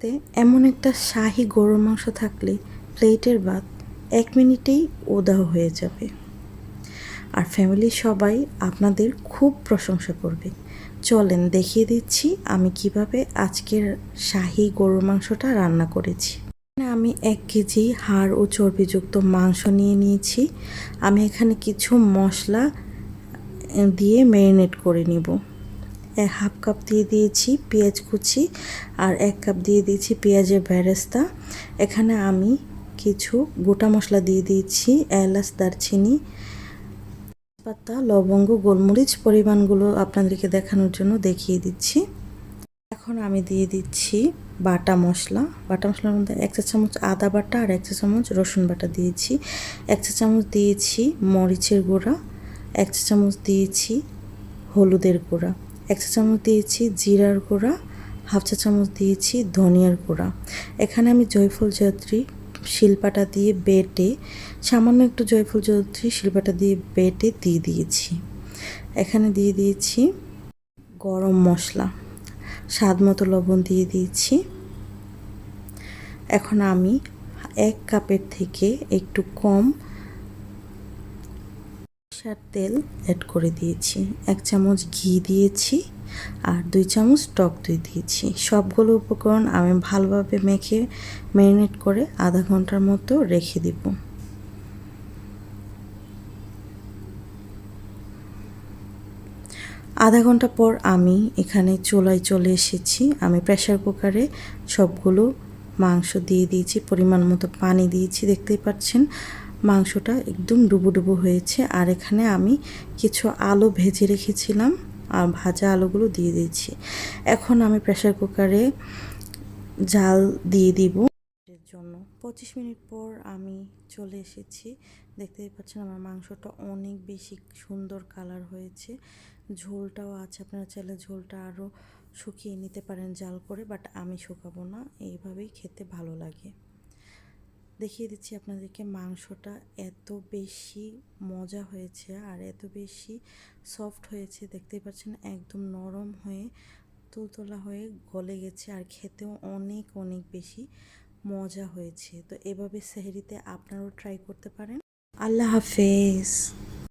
সাথে এমন একটা শাহি গরুর মাংস থাকলে প্লেটের ভাত 1 মিনিটেই উধাও হয়ে যাবে। আর ফ্যামিলির সবাই আপনাদের খুব প্রশংসা করবে। চলেন দেখিয়ে দিচ্ছি আমি কিভাবে আজকের শাহি গরুর মাংসটা রান্না করেছি। আমি 1 কেজি হাড় ও চর্বিযুক্ত মাংস নিয়ে নিয়েছি। আমি এখানে কিছু মশলা দিয়ে ম্যারিনেট করে নিব। 1/2 কাপ দিয়ে দিয়েছি পেঁয়াজ কুচি আর 1 কাপ দিয়ে দিয়েছি পেঁয়াজের বেরেস্তা। এখানে আমি কিছু গোটা মশলা দিয়ে দিয়েছি, এলাচ, দারচিনি, তেজপাতা, লবঙ্গ, গোলমরিচ। পরিমাণগুলো আপনাদেরকে দেখানোর জন্য দেখিয়ে দিচ্ছি। এখন আমি দিয়ে দিচ্ছি বাটা মশলা। বাটা মশলার মধ্যে 1 চা চামচ আদা বাটা আর 1 চা চামচ রসুন বাটা দিয়েছি। 1 চা চামচ দিয়েছি মরিচের গুঁড়া, 1 চা চামচ দিয়েছি হলুদের গুঁড়া, 1 চা চামচ দিয়েছি জিরার গুঁড়া, 1/2 চা চামচ দিয়েছি ধনিয়ার গুঁড়া। এখানে আমি জয়ফল জয়ত্রী শিলপাটা দিয়ে বেটে, সামান্য একটু জয়ফল জয়ত্রী শিলপাটা দিয়ে বেটে দিয়ে দিয়েছি। এখানে দিয়ে দিয়েছি গরম মশলা, স্বাদ মতো লবণ দিয়ে দিয়েছি। এখন আমি 1 কাপের থেকে একটু কম সরষের তেল অ্যাড করে দিয়েছি। 1 চামচ ঘি দিয়েছি আর 2 চামচ টক দই দিয়েছি। সবগুলো উপকরণ আমি ভালোভাবে মেখে ম্যারিনেট করে আধা ঘন্টার মতো রেখে দিব। আধা ঘন্টা পর আমি এখানে চুলায় চলে এসেছি। আমি প্রেসার কুকারে সবগুলো মাংস দিয়ে দিয়েছি, পরিমাণ মতো পানি দিয়েছি। দেখতেই পাচ্ছেন মাংসটা একদম ডুবো হয়েছে। আর এখানে আমি কিছু আলু ভেজে রেখেছিলাম আর ভাজা আলুগুলো দিয়ে দিয়েছি। এখন আমি প্রেসার কুকারে জাল দিয়ে দিব জন্য। 25 মিনিট পর আমি চলে এসেছি। দেখতেই পাচ্ছেন আমার মাংসটা অনেক বেশি সুন্দর কালার হয়েছে, ঝোলটাও আছে। আপনারা চাইলে ঝোলটা আরও শুকিয়ে নিতে পারেন জাল করে, বাট আমি শুকাবো না, এইভাবেই খেতে ভালো লাগে। দেখিয়ে দিচ্ছি আপনাদেরকে মাংসটা এত বেশি মজা হয়েছে আর এত বেশি সফট হয়েছে। দেখতেই পাচ্ছেন একদম নরম হয়ে তুলতুলা হয়ে গলে গেছে আর খেতেও অনেক অনেক বেশি মজা হয়েছে। তো এভাবে সেহরিতে আপনারাও ট্রাই করতে পারেন। আল্লাহ হাফেজ।